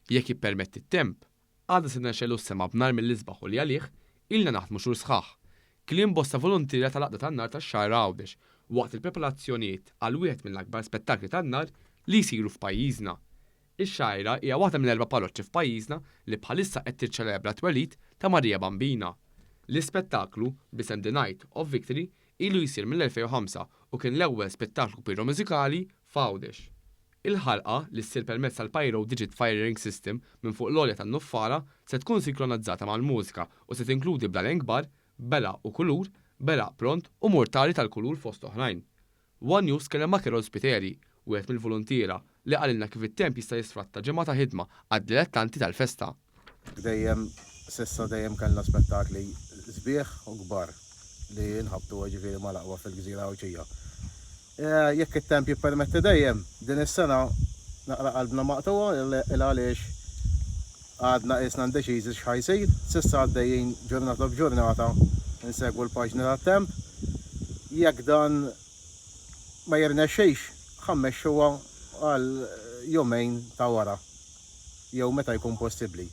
Jekk jippermetti t-temp, għadha se nexxelu s-sema b'nar mill-isbaħ u li għalih ilna naħdmu xhur sħaħ. Kliem bosta volontira tal-Laqda tan-nar tax-xahar Għawdex waqt il-preparazzjonijiet għal wieħed mill-akbar spettakli tan-nar li jsiru f'pajjiżna. Ix-xajra hija waħda minn 4 parroċċi f'pajjiżna li bħalissa qed tiċċelebra t-twelid ta' Marija Bambina. L-ispettaklu b'isem The Night of Victory ilu jsir mill-2005 u kien l-ewwel spettaklu piro mużikali f'Għawdex. Il-ħalqa li ssir permezz tal-Pyro Digit Firing System minn fuq l-għolja tan-nuffara se tkun sinkronizzata mal-mużika u se tinkludi bl-għalien kbar, bela u kulur, bela pront u mortali tal-kulur fost oħrajn. One News kellem ma' Kerol Spiteri, wieħed mill-volontiera li qalilna kif it-temp jista' jisfratta ġimgħa ta' ħidma għad-dilettanti tal-festa. Dejjem sissa dejjem kellna spettakli sbieħ u kbar li nħabtu ġifieri mal-aqwa fil-Gżira Awċija. Jekk it-temp jippermetti dejjem, din is-sena naqra qalbna maqtuwa il għaliex għadna qisna ndeċiżi x'ħajsir, s'issa għaddejjin ġurnata b'ġurnata insegwu l-paġni tat-temp. Jekk dan ma jirnexxejx ħammexxuha għal jumejn ta' wara jew meta jkun possibbli.